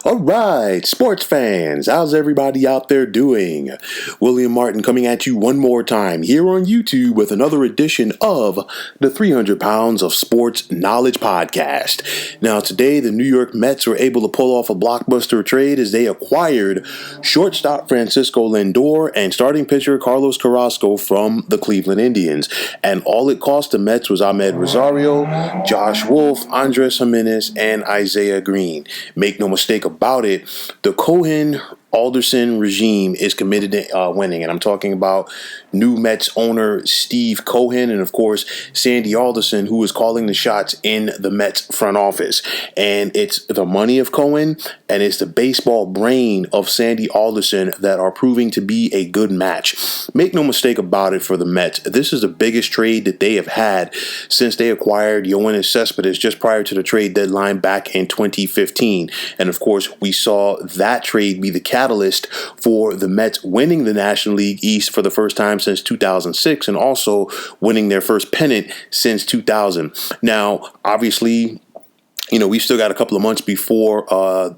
All right, sports fans, how's everybody out there doing? William Martin coming at you one more time here on YouTube with another edition of the 300 Pounds of Sports Knowledge Podcast. Now, today, the New York Mets were able to pull off a blockbuster trade as they acquired shortstop Francisco Lindor and starting pitcher Carlos Carrasco from the Cleveland Indians. And all it cost the Mets was Ahmed Rosario, Josh Wolf, Andres Jimenez, and Isaiah Green. Make no mistake about it, the Cohen Alderson regime is committed to winning, and I'm talking about new Mets owner Steve Cohen and, of course, Sandy Alderson, who is calling the shots in the Mets front office. And it's the money of Cohen and it's the baseball brain of Sandy Alderson that are proving to be a good match. Make no mistake about it for the Mets. This is the biggest trade that they have had since they acquired Yoenis Cespedes just prior to the trade deadline back in 2015. And, of course, we saw that trade be the catalyst for the Mets winning the National League East for the first time since 2006 and also winning their first pennant since 2000. Now, obviously, we've still got a couple of months before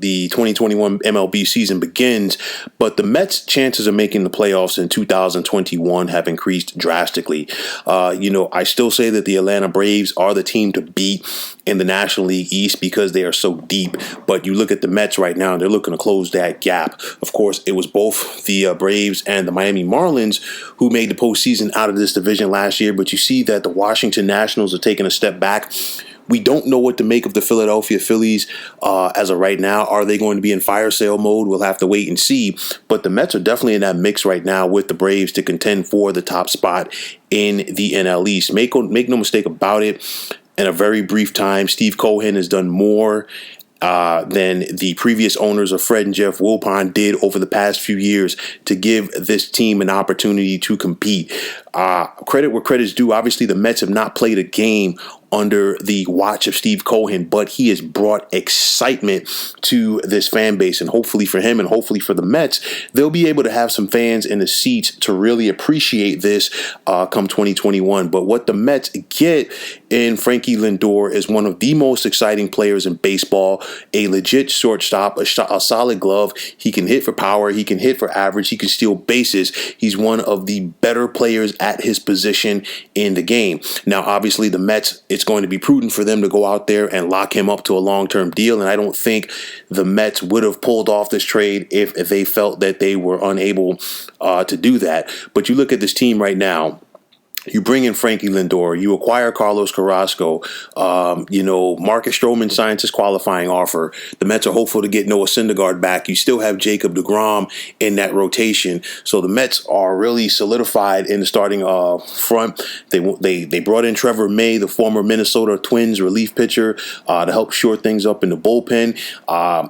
the 2021 MLB season begins, but the Mets' chances of making the playoffs in 2021 have increased drastically. I still say that the Atlanta Braves are the team to beat in the National League East because they are so deep, but you look at the Mets right now, and they're looking to close that gap. Of course, it was both the Braves and the Miami Marlins who made the postseason out of this division last year, but you see that the Washington Nationals are taking a step back. We don't know what to make of the Philadelphia Phillies as of right now. Are they going to be in fire sale mode? We'll have to wait and see. But the Mets are definitely in that mix right now with the Braves to contend for the top spot in the NL East. Make no mistake about it. In a very brief time, Steve Cohen has done more than the previous owners of Fred and Jeff Wilpon did over the past few years to give this team an opportunity to compete. Credit where credit's due. Obviously, the Mets have not played a game under the watch of Steve Cohen, but he has brought excitement to this fan base, and hopefully for him and hopefully for the Mets, they'll be able to have some fans in the seats to really appreciate this come 2021. But what the Mets get in Frankie Lindor is one of the most exciting players in baseball, a legit shortstop, a solid glove. He can hit for power, he can hit for average, he can steal bases. He's one of the better players at his position in the game. Now, obviously, the Mets, it's going to be prudent for them to go out there and lock him up to a long-term deal. And I don't think the Mets would have pulled off this trade if they felt that they were unable to do that. But you look at this team right now. You bring in Frankie Lindor, you acquire Carlos Carrasco, Marcus Stroman signs his qualifying offer. The Mets are hopeful to get Noah Syndergaard back. You still have Jacob deGrom in that rotation. So the Mets are really solidified in the starting front. They brought in Trevor May, the former Minnesota Twins relief pitcher, to help shore things up in the bullpen.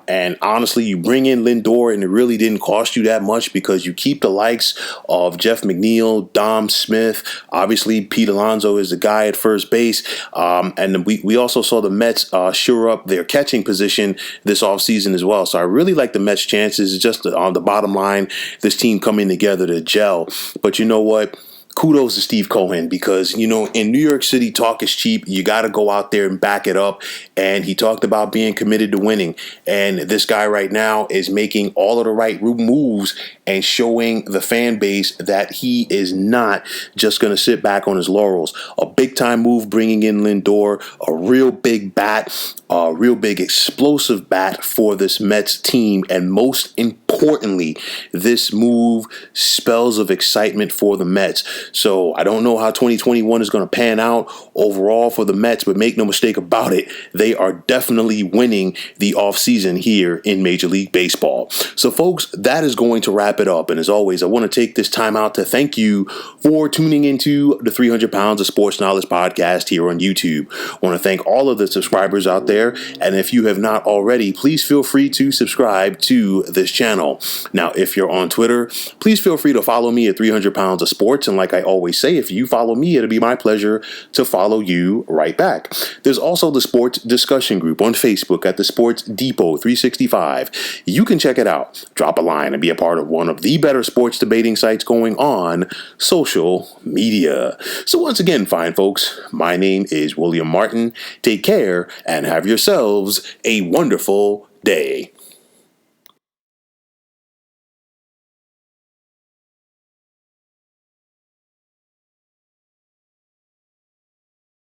And honestly, you bring in Lindor, and it really didn't cost you that much because you keep the likes of Jeff McNeil, Dom Smith. Obviously, Pete Alonso is the guy at first base. And we also saw the Mets shore up their catching position this offseason as well. So I really like the Mets' chances. It's just on the bottom line, this team coming together to gel. But you know what? Kudos to Steve Cohen because, in New York City, talk is cheap. You got to go out there and back it up. And he talked about being committed to winning. And this guy right now is making all of the right moves and showing the fan base that he is not just going to sit back on his laurels. A big-time move bringing in Lindor, a real big bat, a real big explosive bat for this Mets team. And most importantly, this move spells of excitement for the Mets. So I don't know how 2021 is going to pan out overall for the Mets, but make no mistake about it, they are definitely winning the offseason here in Major League Baseball. So folks, that is going to wrap it up. And as always, I want to take this time out to thank you for tuning into the 300 Pounds of Sports Knowledge podcast here on YouTube. I want to thank all of the subscribers out there. And if you have not already, please feel free to subscribe to this channel. Now, if you're on Twitter, please feel free to follow me at 300 Pounds of Sports. And like I always say, if you follow me, it'll be my pleasure to follow you right back. There's also the sports discussion group on Facebook at the Sports Depot 365. You can check it out. Drop a line and be a part of one of the better sports debating sites going on social media. So once again, fine folks, my name is William Martin. Take care and have yourselves a wonderful day.